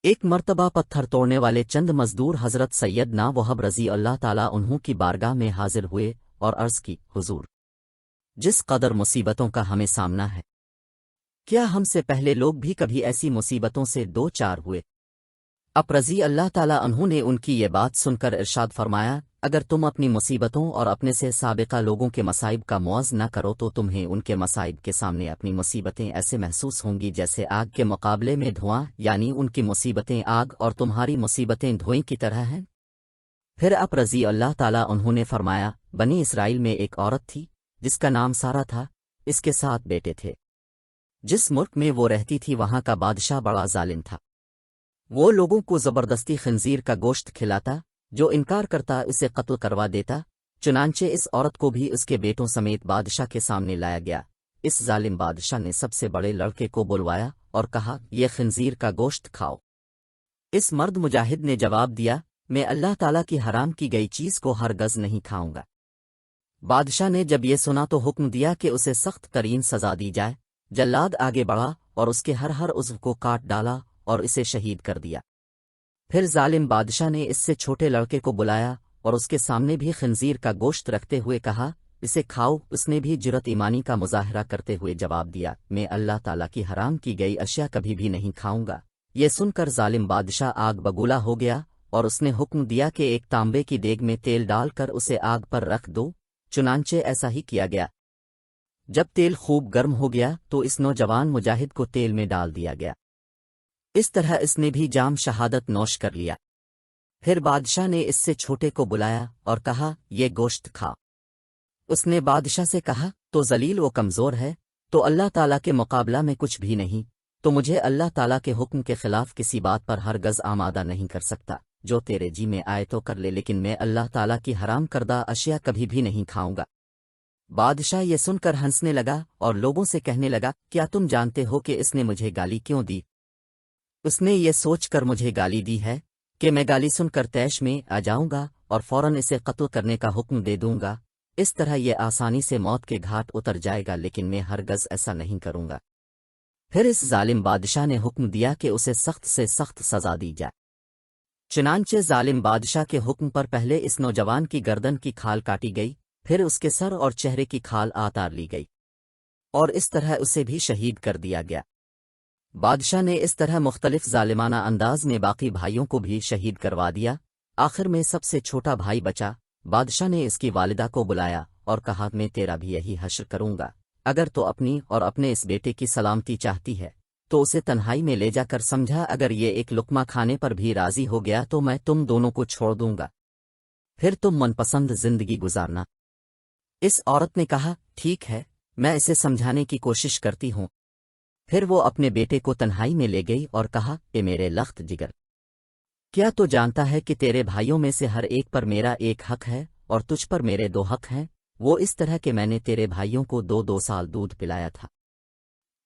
एक मर्तबा पत्थर तोड़ने वाले चंद मजदूर हजरत सैयद ना वहब रजी अल्लाह ताला उन्हों की बारगाह में हाजिर हुए और अर्ज की, हुजूर, जिस कदर मुसीबतों का हमें सामना है, क्या हमसे पहले लोग भी कभी ऐसी मुसीबतों से दो चार हुए? अब रजी अल्लाह ताला उन्होंने उनकी ये बात सुनकर इरशाद फरमाया, अगर तुम अपनी मुसीबतों और अपने से साबिका लोगों के मसाइब का मुआज न करो तो तुम्हें उनके मसाइब के सामने अपनी मुसीबतें ऐसे महसूस होंगी जैसे आग के मुकाबले में धुआं, यानी उनकी मुसीबतें आग और तुम्हारी मुसीबतें धुएं की तरह हैं। फिर अब रजी अल्लाह ताला उन्होंने फरमाया, बनी इसराइल में एक औरत थी जिसका नाम सारा था। इसके 7 बेटे थे। जिस मुल्क में वो रहती थी वहां का बादशाह बड़ा जालिम था। वो लोगों को जबरदस्ती खंजीर का गोश्त खिलाता, जो इनकार करता उसे कत्ल करवा देता। चुनांचे इस औरत को भी उसके बेटों समेत बादशाह के सामने लाया गया। इस जालिम बादशाह ने सबसे बड़े लड़के को बुलवाया और कहा, ये खंजीर का गोश्त खाओ। इस मर्द मुजाहिद ने जवाब दिया, मैं अल्लाह ताला की हराम की गई चीज को हरगज नहीं खाऊंगा। बादशाह ने जब ये सुना तो हुक्म दिया कि उसे सख्त तरीन सजा दी जाए। जल्लाद आगे बढ़ा और उसके हर उज़्व को काट डाला और इसे शहीद कर दिया। फिर जालिम बादशाह ने इससे छोटे लड़के को बुलाया और उसके सामने भी खंजीर का गोश्त रखते हुए कहा, इसे खाओ। उसने भी जुरत ईमानी का मुजाहरा करते हुए जवाब दिया, मैं अल्लाह ताला की हराम की गई अशिया कभी भी नहीं खाऊंगा। ये सुनकर जालिम बादशाह आग बगूला हो गया और उसने हुक्म दिया कि एक तांबे की देग में तेल डालकर उसे आग पर रख दो। चुनांचे ऐसा ही किया गया। जब तेल खूब गर्म हो गया तो इस नौजवान मुजाहिद को तेल में डाल दिया गया। इस तरह इसने भी जाम शहादत नोश कर लिया। फिर बादशाह ने इससे छोटे को बुलाया और कहा, ये गोश्त खा। उसने बादशाह से कहा, तो जलील व कमज़ोर है, तो अल्लाह ताला के मुकाबला में कुछ भी नहीं, तो मुझे अल्लाह ताला के हुक्म के खिलाफ किसी बात पर हरगज आमादा नहीं कर सकता। जो तेरे जी में आए तो कर ले, लेकिन मैं अल्लाह ताला की हराम करदा अशिया कभी भी नहीं खाऊंगा। बादशाह ये सुनकर हंसने लगा और लोगों से कहने लगा, क्या तुम जानते हो कि इसने मुझे गाली क्यों दी? उसने ये सोचकर मुझे गाली दी है कि मैं गाली सुनकर तैश में आ जाऊंगा और फौरन इसे कत्ल करने का हुक्म दे दूंगा। इस तरह ये आसानी से मौत के घाट उतर जाएगा, लेकिन मैं हरगज ऐसा नहीं करूंगा। फिर इस जालिम बादशाह ने हुक्म दिया कि उसे सख्त से सख्त सजा दी जाए। चुनांचे जालिम बादशाह के हुक्म पर पहले इस नौजवान की गर्दन की खाल काटी गई, फिर उसके सर और चेहरे की खाल आतार ली गई और इस तरह उसे भी शहीद कर दिया गया। बादशाह ने इस तरह मुख्तलिफ जालिमाना अंदाज में बाकी भाइयों को भी शहीद करवा दिया। आखिर में सबसे छोटा भाई बचा। बादशाह ने इसकी वालिदा को बुलाया और कहा, मैं तेरा भी यही हश्र करूंगा। अगर तो अपनी और अपने इस बेटे की सलामती चाहती है तो उसे तन्हाई में ले जाकर समझा, अगर ये एक लुकमा खाने पर भी राजी हो गया तो मैं तुम दोनों को छोड़ दूंगा, फिर तुम मनपसंद जिंदगी गुजारना। इस औरत ने कहा, ठीक है, मैं इसे समझाने की कोशिश करती हूँ। फिर वो अपने बेटे को तन्हाई में ले गई और कहा, ए मेरे लख्त जिगर, क्या तो जानता है कि तेरे भाइयों में से हर एक पर मेरा एक हक है और तुझ पर मेरे 2 हक हैं। वो इस तरह के मैंने तेरे भाइयों को 2-2 साल दूध पिलाया था।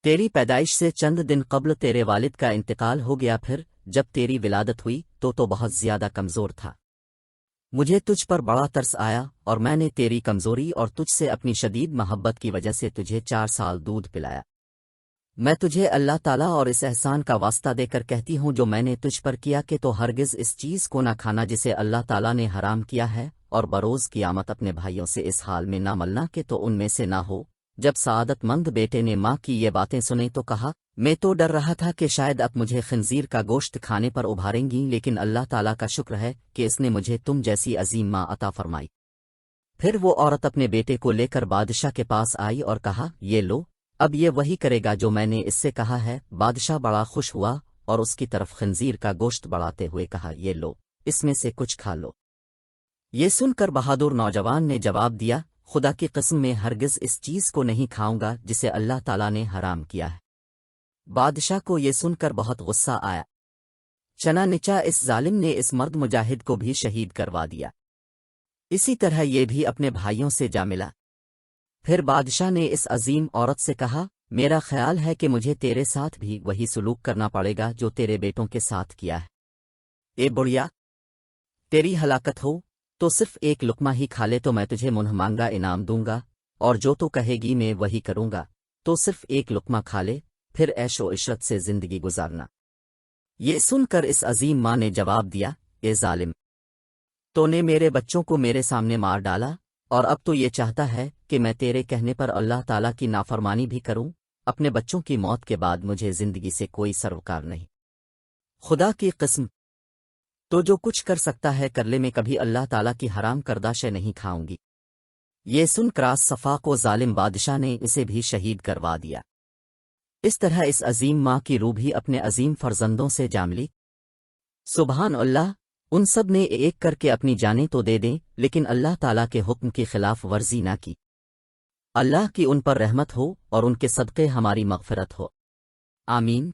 तेरी पैदाइश से चंद दिन कब्ल तेरे वालिद का इंतकाल हो गया। फिर जब तेरी विलादत हुई तो बहुत ज्यादा कमजोर था। मुझे तुझ पर बड़ा तरस आया और मैंने तेरी कमजोरी और तुझसे अपनी शदीद मोहब्बत की वजह से तुझे 4 साल दूध पिलाया। मैं तुझे अल्लाह ताला और इस एहसान का वास्ता देकर कहती हूँ जो मैंने तुझ पर किया कि तो हरगिज इस चीज को ना खाना जिसे अल्लाह ताला ने हराम किया है, और बरोज क़यामत अपने भाइयों से इस हाल में ना मलना कि तो उनमें से ना हो। जब सआदतमंद बेटे ने माँ की ये बातें सुनी तो कहा, मैं तो डर रहा था कि शायद अब मुझे खंजीर का गोश्त खाने पर उभारेंगी, लेकिन अल्लाह ताला का शुक्र है कि इसने मुझे तुम जैसी अजीम माँ अता फरमाई। फिर वो औरत अपने बेटे को लेकर बादशाह के पास आई और कहा, ये लो, अब ये वही करेगा जो मैंने इससे कहा है। बादशाह बड़ा खुश हुआ और उसकी तरफ खंजीर का गोश्त बढ़ाते हुए कहा, ये लो, इसमें से कुछ खा लो। ये सुनकर बहादुर नौजवान ने जवाब दिया, खुदा की कसम में हरगिज इस चीज को नहीं खाऊंगा जिसे अल्लाह ताला ने हराम किया है। बादशाह को ये सुनकर बहुत गुस्सा आया। चनानिचा इस जालिम ने इस मर्द मुजाहिद को भी शहीद करवा दिया। इसी तरह ये भी अपने भाइयों से जा मिला। फिर बादशाह ने इस अजीम औरत से कहा, मेरा ख्याल है कि मुझे तेरे साथ भी वही सलूक करना पड़ेगा जो तेरे बेटों के साथ किया है। ए बुढ़िया, तेरी हलाकत हो तो सिर्फ एक लुकमा ही खा ले तो मैं तुझे मुन्ह मांगा इनाम दूंगा, और जो तो कहेगी मैं वही करूंगा। तो सिर्फ एक लुकमा खा ले, फिर ऐशो इशरत से जिंदगी गुजारना। یہ سن کر اس عظیم ماں نے جواب دیا، اے ظالم، تو نے میرے بچوں کو میرے سامنے مار ڈالا، اور اب تو یہ چاہتا ہے کہ میں تیرے کہنے پر اللہ تعالیٰ کی نافرمانی بھی کروں؟ اپنے بچوں کی موت کے بعد مجھے زندگی سے کوئی سروکار نہیں۔ خدا کی قسم، تو جو کچھ کر سکتا ہے کر لے، میں کبھی اللہ تعالیٰ کی حرام کردہ شے نہیں کھاؤں گی۔ یہ سن کر صفاق و ظالم بادشاہ نے اسے بھی شہید کروا دیا۔ اس طرح اس عظیم ماں کی روح بھی اپنے عظیم فرزندوں سے جا ملی۔ سبحان اللہ، ان سب نے ایک کر کے اپنی جانیں تو دے دیں، لیکن اللہ تعالیٰ کے حکم کی خلاف ورزی نہ کی۔ اللہ کی ان پر رحمت ہو اور ان کے صدقے ہماری مغفرت ہو، آمین۔